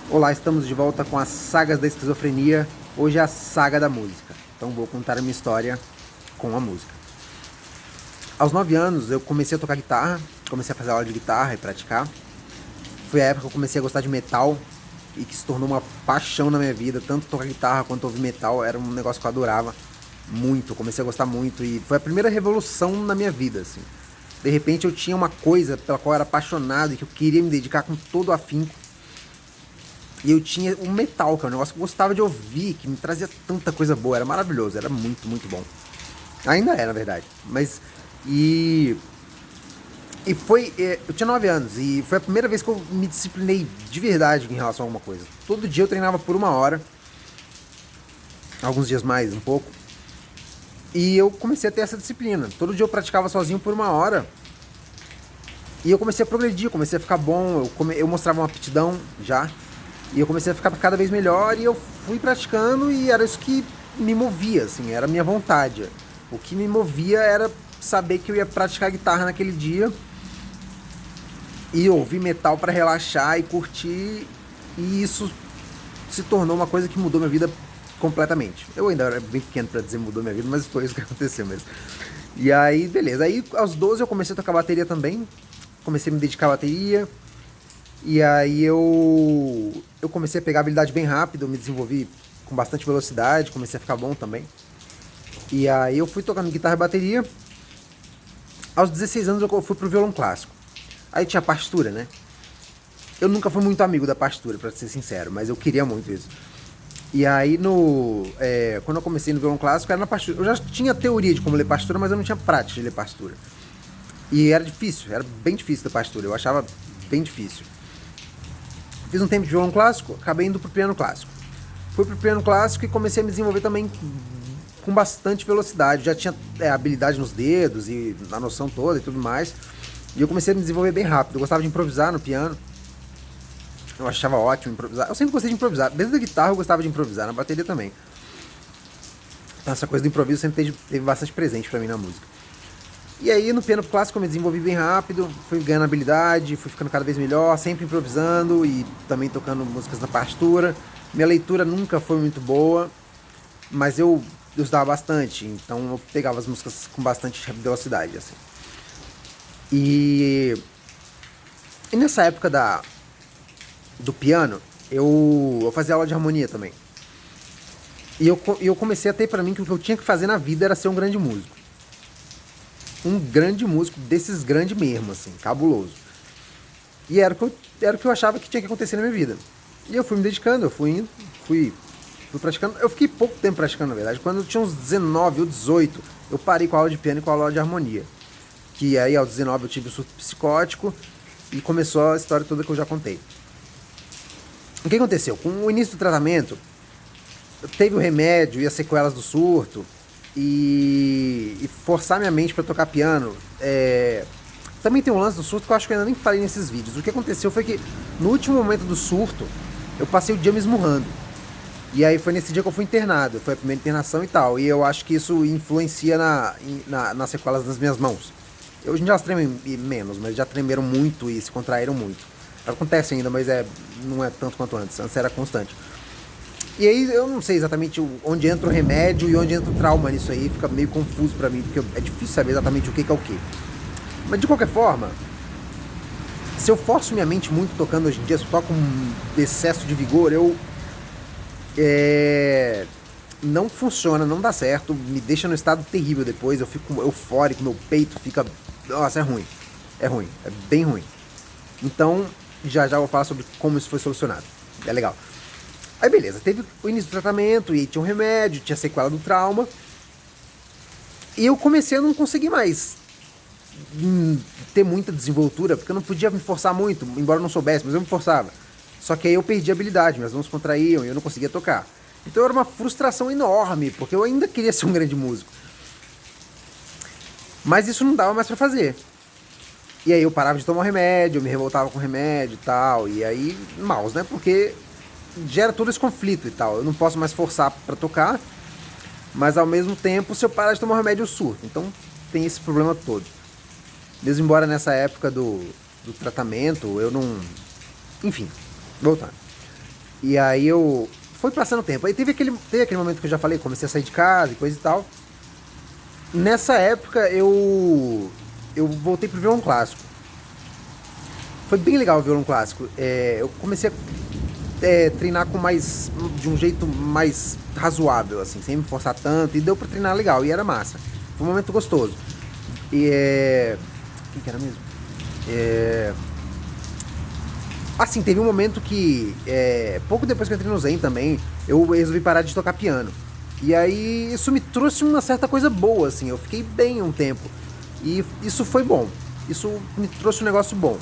Olá, estamos de volta com as sagas da esquizofrenia. Hoje é a saga da música. Então vou contar a minha história com a música. Aos 9 anos eu comecei a tocar guitarra, comecei a fazer aula de guitarra e praticar. Foi a época que eu comecei a gostar de metal e que se tornou uma paixão na minha vida. Tanto tocar guitarra quanto ouvir metal era um negócio que eu adorava muito. Eu comecei a gostar muito e foi a primeira revolução na minha vida, assim. De repente eu tinha uma coisa pela qual eu era apaixonado e que eu queria me dedicar com todo o afinco. E eu tinha o metal, que é um negócio que eu gostava de ouvir, que me trazia tanta coisa boa, era maravilhoso, era muito, muito bom. Ainda é, na verdade. Mas. E. E foi. Eu tinha 9 anos e foi a primeira vez que eu me disciplinei de verdade em relação a alguma coisa. Todo dia eu treinava por 1 hora, alguns dias mais, um pouco. E eu comecei a ter essa disciplina. Todo dia eu praticava sozinho por 1 hora. E eu comecei a progredir, comecei a ficar bom, eu mostrava uma aptidão já. E eu comecei a ficar cada vez melhor e eu fui praticando e era isso que me movia, assim, era a minha vontade. O que me movia era saber que eu ia praticar guitarra naquele dia e ouvir metal para relaxar e curtir. E isso se tornou uma coisa que mudou minha vida completamente. Eu ainda era bem pequeno para dizer mudou minha vida, mas foi isso que aconteceu mesmo. E aí, beleza. Aí aos 12 eu comecei a tocar bateria também. Comecei a me dedicar à bateria. E aí eu comecei a pegar habilidade bem rápido, me desenvolvi com bastante velocidade, comecei a ficar bom também. E aí eu fui tocando guitarra e bateria. Aos 16 anos eu fui pro violão clássico. Aí tinha partitura, né? Eu nunca fui muito amigo da partitura, pra ser sincero, mas eu queria muito isso. E aí quando eu comecei no violão clássico era na partitura. Eu já tinha teoria de como ler partitura, mas eu não tinha prática de ler partitura. E era difícil, era bem difícil da partitura, eu achava bem difícil. Fiz um tempo de violão clássico, acabei indo pro piano clássico. Fui pro piano clássico e comecei a me desenvolver também com bastante velocidade. Já tinha habilidade nos dedos e a noção toda e tudo mais. E eu comecei a me desenvolver bem rápido. Eu gostava de improvisar no piano. Eu achava ótimo improvisar. Eu sempre gostei de improvisar. Desde a guitarra eu gostava de improvisar, na bateria também. Então essa coisa do improviso sempre teve bastante presente pra mim na música. E aí no piano clássico eu me desenvolvi bem rápido, fui ganhando habilidade, fui ficando cada vez melhor, sempre improvisando e também tocando músicas na partitura. Minha leitura nunca foi muito boa, mas eu estudava bastante, então eu pegava as músicas com bastante velocidade, assim. E, e nessa época do piano, eu fazia aula de harmonia também. E eu comecei a ter pra mim que o que eu tinha que fazer na vida era ser um grande músico. Um grande músico, desses grandes mesmo, assim, cabuloso. E era o que eu achava que tinha que acontecer na minha vida. E eu fui me dedicando, eu fui indo, fui praticando. Eu fiquei pouco tempo praticando, na verdade. Quando eu tinha uns 19 ou 18, eu parei com a aula de piano e com a aula de harmonia. Que aí aos 19 eu tive o surto psicótico e começou a história toda que eu já contei. O que aconteceu? Com o início do tratamento, teve o remédio e as sequelas do surto e forçar minha mente para tocar piano. Também tem um lance do surto que eu acho que eu ainda nem falei nesses vídeos. O que aconteceu foi que no último momento do surto eu passei o dia me esmurrando. E aí foi nesse dia que eu fui internado. Foi a primeira internação e tal. E eu acho que isso influencia nas sequelas das minhas mãos. Hoje em dia elas tremem menos, mas já tremeram muito e se contraíram muito. Acontece ainda, mas não é tanto quanto antes. Antes era constante. E aí eu não sei exatamente onde entra o remédio e onde entra o trauma nisso aí. Fica meio confuso pra mim, porque é difícil saber exatamente o que é o que. Mas de qualquer forma, se eu forço minha mente muito tocando hoje em dia, se eu toco com excesso de vigor, não funciona, não dá certo, me deixa num estado terrível depois, eu fico eufórico, meu peito fica... Nossa, é ruim. É ruim, é bem ruim. Então, já vou falar sobre como isso foi solucionado. É legal. Aí beleza, teve o início do tratamento, e tinha um remédio, tinha sequela do trauma. E eu comecei a não conseguir mais ter muita desenvoltura, porque eu não podia me forçar muito, embora eu não soubesse, mas eu me forçava. Só que aí eu perdi a habilidade, minhas mãos contraíam e eu não conseguia tocar. Então era uma frustração enorme, porque eu ainda queria ser um grande músico. Mas isso não dava mais pra fazer. E aí eu parava de tomar remédio, eu me revoltava com remédio e tal. E aí, maus, né? Porque gera todo esse conflito e tal. Eu não posso mais forçar pra tocar, mas ao mesmo tempo, se eu parar de tomar remédio, eu surto. Então tem esse problema todo. Mesmo embora nessa época do tratamento, eu não... Enfim, voltando. E aí eu... Foi passando o tempo. Aí teve aquele momento que eu já falei, comecei a sair de casa e coisa e tal. Nessa época eu voltei pro violão clássico. Foi bem legal o violão clássico. Eu comecei a treinar com mais... De um jeito mais razoável, assim, sem me forçar tanto. E deu pra treinar legal, e era massa. Foi um momento gostoso. E quem que era mesmo? É... Assim, teve um momento que, pouco depois que eu entrei no Zen também, eu resolvi parar de tocar piano. E aí isso me trouxe uma certa coisa boa, assim, eu fiquei bem um tempo. E isso foi bom. Isso me trouxe um negócio bom.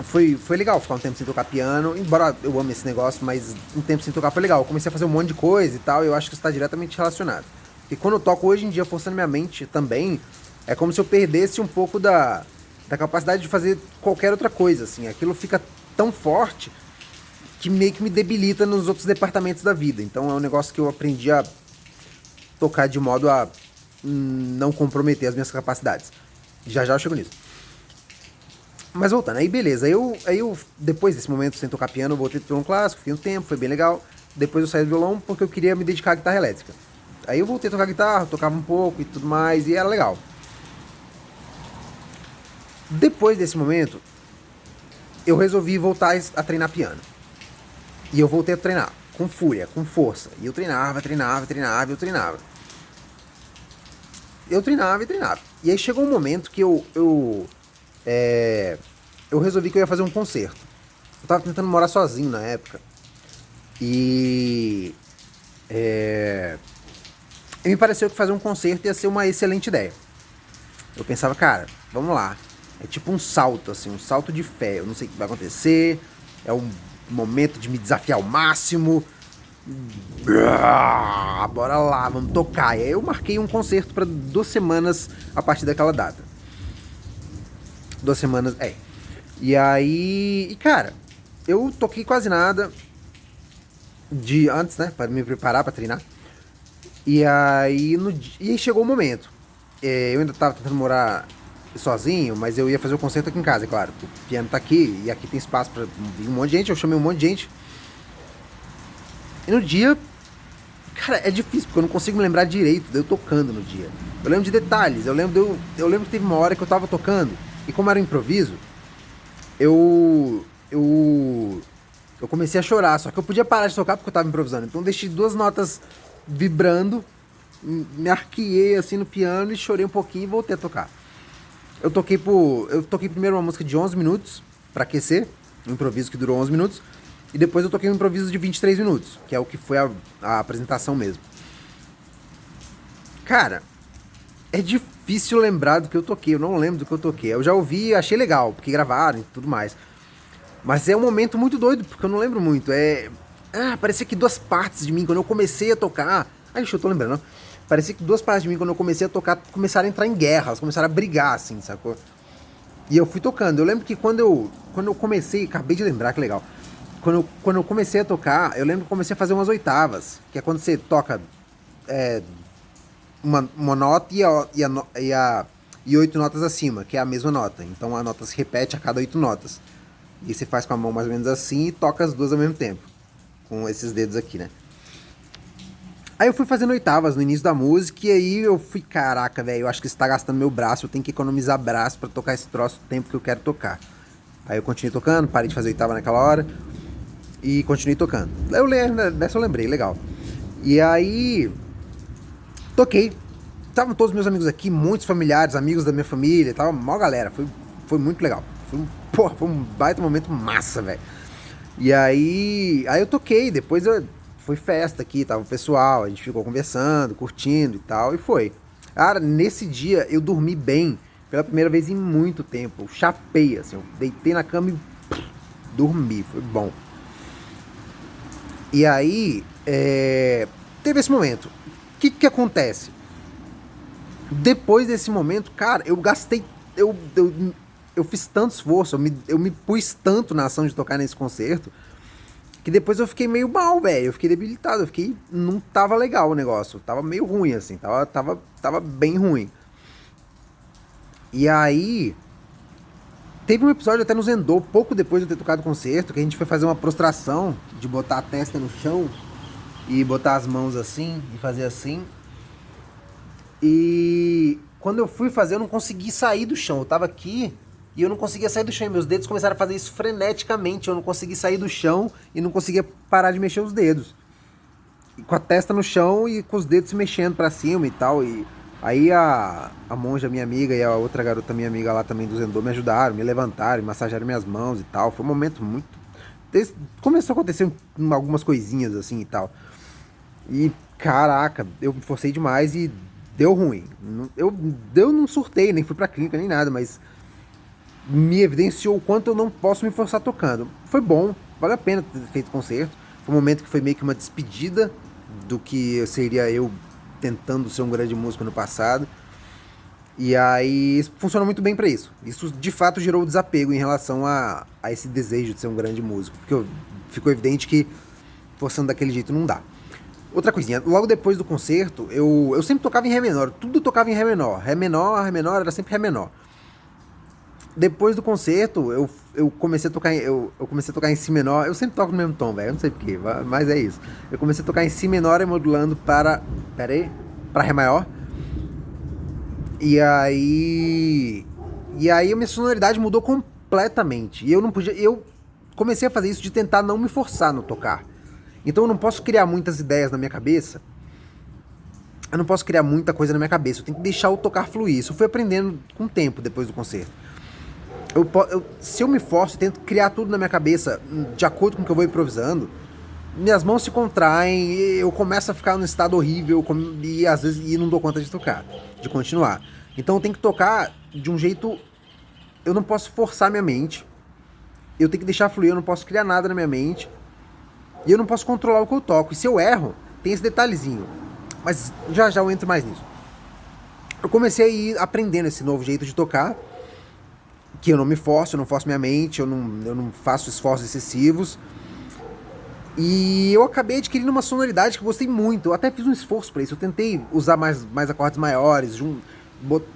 Foi legal ficar um tempo sem tocar piano, embora eu ame esse negócio, mas um tempo sem tocar foi legal. Eu comecei a fazer um monte de coisa e tal, e eu acho que isso está diretamente relacionado. E quando eu toco hoje em dia, forçando minha mente também, é como se eu perdesse um pouco da capacidade de fazer qualquer outra coisa, assim. Aquilo fica tão forte que meio que me debilita nos outros departamentos da vida. Então é um negócio que eu aprendi a tocar de modo a não comprometer as minhas capacidades. Já já eu chego nisso. Mas voltando, aí beleza. Aí eu depois desse momento sem tocar piano, eu voltei pro violão clássico, fiquei um tempo, foi bem legal. Depois eu saí do violão porque eu queria me dedicar à guitarra elétrica. Aí eu voltei a tocar guitarra, tocava um pouco e tudo mais, e era legal. Depois desse momento, eu resolvi voltar a treinar piano. E eu voltei a treinar com fúria, com força. E eu treinava, treinava, treinava, eu treinava. Eu treinava e treinava. E aí chegou um momento que eu resolvi que eu ia fazer um concerto. Eu tava tentando morar sozinho na época. E me pareceu que fazer um concerto ia ser uma excelente ideia. Eu pensava, cara, vamos lá. É tipo um salto, assim, um salto de fé. Eu não sei o que vai acontecer. É um momento de me desafiar ao máximo. Bora lá, vamos tocar. E aí eu marquei um concerto para 2 semanas a partir daquela data. 2 semanas, E aí, cara, eu toquei quase nada de antes, né, para me preparar para treinar. E aí, e aí chegou o momento. Eu ainda tava tentando morar sozinho, mas eu ia fazer o concerto aqui em casa, é claro. O piano tá aqui e aqui tem espaço para vir um monte de gente. Eu chamei um monte de gente. E no dia, cara, é difícil porque eu não consigo me lembrar direito de eu tocando no dia. Eu lembro de detalhes. Eu lembro que teve uma hora que eu tava tocando e como era um improviso, eu eu comecei a chorar, só que eu podia parar de tocar porque eu tava improvisando. Então eu deixei 2 notas vibrando, me arqueei assim no piano e chorei um pouquinho e voltei a tocar. Eu toquei primeiro uma música de 11 minutos pra aquecer, um improviso que durou 11 minutos, e depois eu toquei um improviso de 23 minutos, que é o que foi a apresentação mesmo. Cara, é difícil lembrar do que eu toquei, eu não lembro do que eu toquei. Eu já ouvi e achei legal, porque gravaram e tudo mais. Mas é um momento muito doido, porque eu não lembro muito. Parecia que 2 partes de mim, quando eu comecei a tocar. Deixa eu tô lembrando. Parecia que 2 partes de mim, quando eu comecei a tocar, começaram a entrar em guerra, elas começaram a brigar, assim, sacou? E eu fui tocando. Eu lembro que quando eu comecei, acabei de lembrar, que legal. Quando eu comecei a tocar, eu lembro que eu comecei a fazer umas oitavas, que é quando você toca uma nota e 8 notas acima, que é a mesma nota. Então a nota se repete a cada 8 notas. E você faz com a mão mais ou menos assim e toca as duas ao mesmo tempo. Com esses dedos aqui, né? Aí eu fui fazendo oitavas no início da música e aí eu fui, caraca, velho, eu acho que isso tá gastando meu braço, eu tenho que economizar braço pra tocar esse troço o tempo que eu quero tocar. Aí eu continuei tocando, parei de fazer oitava naquela hora e continuei tocando. Dessa eu lembrei, legal. E aí, toquei. Estavam todos meus amigos aqui, muitos familiares, amigos da minha família, tava mó galera, foi muito legal. Foi um baita momento massa, velho. E aí eu toquei, depois foi festa aqui, tava o pessoal, a gente ficou conversando, curtindo e tal, e foi. Cara, nesse dia eu dormi bem, pela primeira vez em muito tempo. Eu chapei, assim, eu deitei na cama e dormi, foi bom. E aí, teve esse momento. O que acontece? Depois desse momento, cara, eu gastei. Eu fiz tanto esforço, eu me pus tanto na ação de tocar nesse concerto, que depois eu fiquei meio mal, velho. Eu fiquei debilitado, não tava legal o negócio. Tava meio ruim, assim. Tava bem ruim. E aí, Teve um episódio até no Zendô, pouco depois de eu ter tocado o concerto, que a gente foi fazer uma prostração de botar a testa no chão e botar as mãos assim e fazer assim. E quando eu fui fazer, eu não consegui sair do chão. Eu tava aqui e eu não conseguia sair do chão. E meus dedos começaram a fazer isso freneticamente. Eu não consegui sair do chão e não conseguia parar de mexer os dedos. E com a testa no chão e com os dedos se mexendo pra cima e tal. E aí a monja, minha amiga, e a outra garota, minha amiga lá também do Zendô, me ajudaram, me levantaram, massagearam minhas mãos e tal. Foi um momento muito... Começou a acontecer algumas coisinhas assim e tal. E caraca, eu me forcei demais e deu ruim. Eu não surtei, nem fui pra clínica, nem nada, mas me evidenciou o quanto eu não posso me forçar tocando. Foi bom, vale a pena ter feito concerto. Foi um momento que foi meio que uma despedida do que seria eu tentando ser um grande músico no passado. E aí funcionou muito bem pra isso. Isso de fato gerou desapego em relação a esse desejo de ser um grande músico. Porque ficou evidente que forçando daquele jeito não dá. Outra coisinha, logo depois do concerto, eu sempre tocava em Ré menor, tudo eu tocava em Ré menor. Ré menor, era sempre Ré menor. Depois do concerto, eu comecei a tocar eu comecei a tocar em Si menor. Eu sempre toco no mesmo tom, velho, eu não sei porquê, mas é isso. Eu comecei a tocar em Si menor e modulando para. Pera aí, para Ré maior. E aí. E aí a minha sonoridade mudou completamente. E eu não podia. Eu comecei a fazer isso de tentar não me forçar no tocar. Então eu não posso criar muitas ideias na minha cabeça. Eu não posso criar muita coisa na minha cabeça. Eu tenho que deixar o tocar fluir. Isso eu fui aprendendo com o tempo depois do concerto. Se eu me forço, tento criar tudo na minha cabeça de acordo com o que eu vou improvisando, minhas mãos se contraem, eu começo a ficar num estado horrível e às vezes não dou conta de tocar, de continuar. Então eu tenho que tocar de um jeito. Eu não posso forçar minha mente. Eu tenho que deixar fluir, eu não posso criar nada na minha mente. E eu não posso controlar o que eu toco. E se eu erro, tem esse detalhezinho. Mas já já eu entro mais nisso. Eu comecei a ir aprendendo esse novo jeito de tocar. Que eu não me forço, eu não forço minha mente, eu não faço esforços excessivos. E eu acabei adquirindo uma sonoridade que eu gostei muito. Eu até fiz um esforço pra isso. Eu tentei usar mais acordes maiores,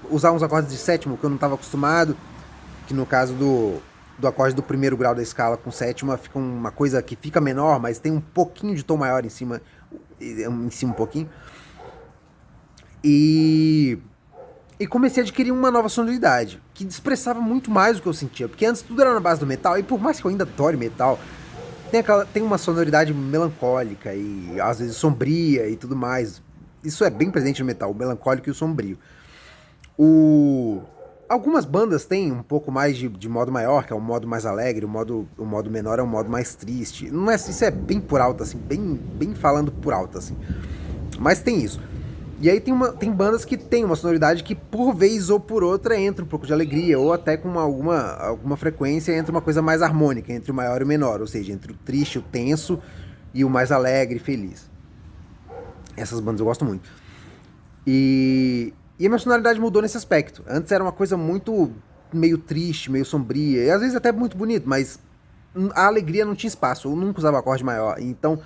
usar uns acordes de sétimo que eu não estava acostumado. Que no caso do acorde do primeiro grau da escala com sétima fica uma coisa que fica menor, mas tem um pouquinho de tom maior em cima um pouquinho. E comecei a adquirir uma nova sonoridade, que expressava muito mais o que eu sentia, porque antes tudo era na base do metal, e por mais que eu ainda adore metal, tem uma sonoridade melancólica e às vezes sombria e tudo mais. Isso é bem presente no metal, o melancólico e o sombrio. Algumas bandas têm um pouco mais de modo maior, que é um modo mais alegre, o modo menor é um modo mais triste. Não é, isso é bem por alto, assim, bem falando por alto, assim. Mas tem isso. E aí tem bandas que tem uma sonoridade que por vez ou por outra entra um pouco de alegria, ou até com alguma frequência entra uma coisa mais harmônica entre o maior e o menor, ou seja, entre o triste, o tenso e o mais alegre e feliz. Essas bandas eu gosto muito. E a minha sonoridade mudou nesse aspecto. Antes era uma coisa muito meio triste, meio sombria, e às vezes até muito bonito, mas a alegria não tinha espaço, eu nunca usava acorde maior. Então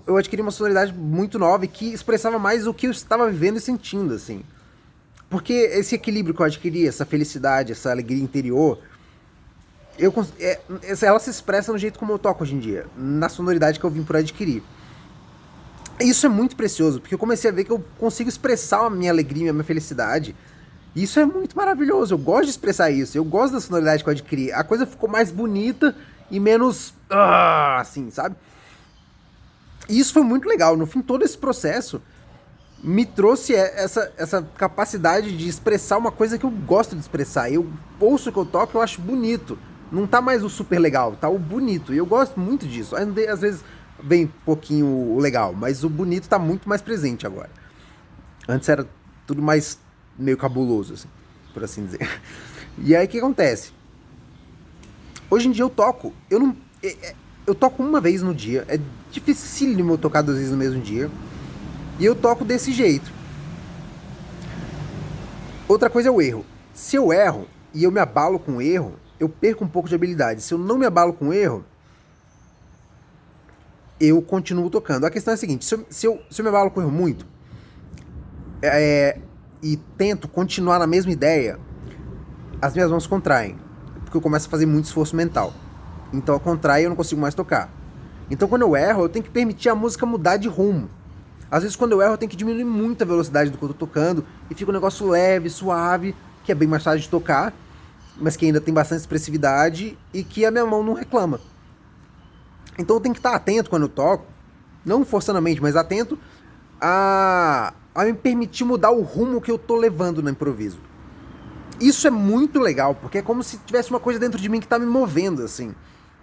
eu adquiri uma sonoridade muito nova e que expressava mais o que eu estava vivendo e sentindo, assim. Porque esse equilíbrio que eu adquiri, essa felicidade, essa alegria interior, ela se expressa no jeito como eu toco hoje em dia, na sonoridade que eu vim por adquirir. Isso é muito precioso, porque eu comecei a ver que eu consigo expressar a minha alegria, a minha felicidade. E isso é muito maravilhoso, eu gosto de expressar isso, eu gosto da sonoridade que eu adquiri. A coisa ficou mais bonita e menos... assim, sabe? E isso foi muito legal. No fim, todo esse processo me trouxe essa capacidade de expressar uma coisa que eu gosto de expressar. Eu ouço o que eu toco, eu acho bonito. Não tá mais o super legal, tá o bonito. E eu gosto muito disso. Às vezes vem um pouquinho o legal, mas o bonito tá muito mais presente agora. Antes era tudo mais meio cabuloso, assim, por assim dizer. E aí o que acontece? Hoje em dia eu toco, eu toco uma vez no dia. É dificílimo eu tocar 2 vezes no mesmo dia. E eu toco desse jeito. Outra coisa é o erro. Se eu erro e eu me abalo com o erro, eu perco um pouco de habilidade. Se eu não me abalo com o erro, eu continuo tocando. A questão é a seguinte, se eu me abalo com o erro muito, e tento continuar na mesma ideia, as minhas mãos contraem, porque eu começo a fazer muito esforço mental. Então eu contraio e eu não consigo mais tocar. Então quando eu erro, eu tenho que permitir a música mudar de rumo. Às vezes quando eu erro, eu tenho que diminuir muito a velocidade do que eu tô tocando e fica um negócio leve, suave, que é bem mais fácil de tocar, mas que ainda tem bastante expressividade e que a minha mão não reclama. Então eu tenho que estar atento quando eu toco, não forçando a mente, mas atento a me permitir mudar o rumo que eu tô levando no improviso. Isso é muito legal, porque é como se tivesse uma coisa dentro de mim que tá me movendo, assim.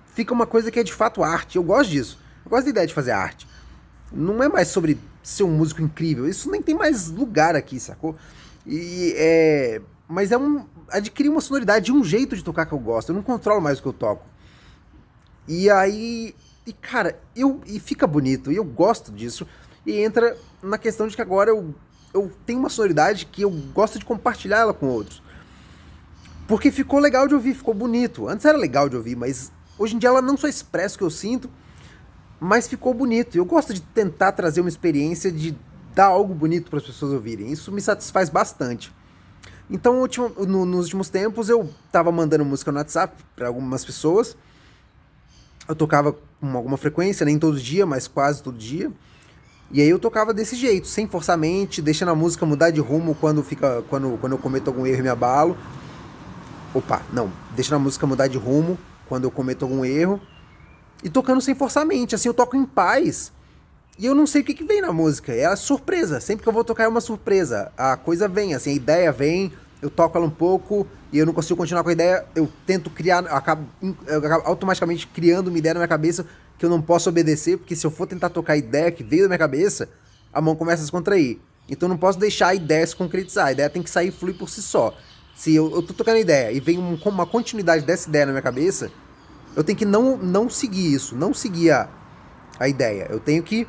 Fica uma coisa que é de fato arte. Eu gosto disso. Eu gosto da ideia de fazer arte. Não é mais sobre ser um músico incrível. Isso nem tem mais lugar aqui, sacou? Mas adquirir uma sonoridade, um jeito de tocar que eu gosto. Eu não controlo mais o que eu toco. E aí... E cara, e fica bonito. E eu gosto disso. E entra na questão de que agora eu tenho uma sonoridade que eu gosto de compartilhar ela com outros. Porque ficou legal de ouvir, ficou bonito. Antes era legal de ouvir, mas hoje em dia ela não só expressa o que eu sinto, mas ficou bonito. Eu gosto de tentar trazer uma experiência de dar algo bonito para as pessoas ouvirem. Isso me satisfaz bastante. Então, nos últimos tempos, eu tava mandando música no WhatsApp para algumas pessoas. Eu tocava com alguma frequência, nem todo dia, mas quase todo dia. E aí eu tocava desse jeito, sem forçar a mente, deixando a música mudar de rumo quando eu cometo algum erro e me abalo. Opa, não, deixando a música mudar de rumo quando eu cometo algum erro. E tocando sem forçar a mente, assim, eu toco em paz. E eu não sei o que vem na música, é surpresa. Sempre que eu vou tocar é uma surpresa. A coisa vem, assim, a ideia vem, eu toco ela um pouco e eu não consigo continuar com a ideia. Eu tento criar, eu acabo automaticamente criando uma ideia na minha cabeça que eu não posso obedecer, porque se eu for tentar tocar a ideia que veio da minha cabeça, a mão começa a se contrair. Então eu não posso deixar a ideia se concretizar, a ideia tem que sair e fluir por si só. Se eu tô tocando a ideia e vem uma continuidade dessa ideia na minha cabeça, eu tenho que não seguir isso, não seguir a ideia. Eu tenho que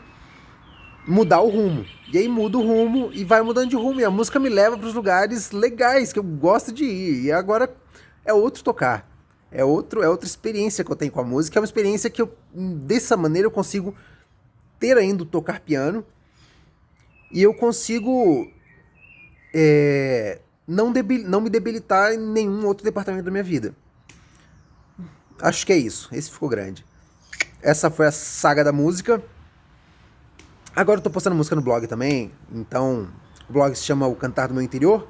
mudar o rumo. E aí muda o rumo e vai mudando de rumo. E a música me leva para os lugares legais que eu gosto de ir. E agora é outro tocar. É outra experiência que eu tenho com a música. É uma experiência que dessa maneira eu consigo ter ainda tocar piano. E eu consigo não me debilitar em nenhum outro departamento da minha vida. Acho que é isso. Esse ficou grande. Essa foi a saga da música. Agora eu tô postando música no blog também. Então, o blog se chama O Cantar do Meu Interior.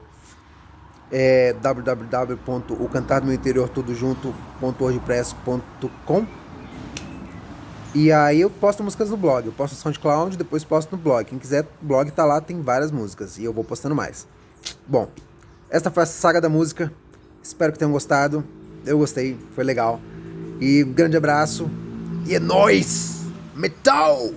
É www.ocantardomeuinteriortodojunto.wordpress.com. E aí eu posto músicas no blog. Eu posto no SoundCloud, depois posto no blog. Quem quiser, o blog tá lá, tem várias músicas. E eu vou postando mais. Bom, esta foi a saga da música. Espero que tenham gostado. Eu gostei, foi legal. E um grande abraço. E é nóis! Metal!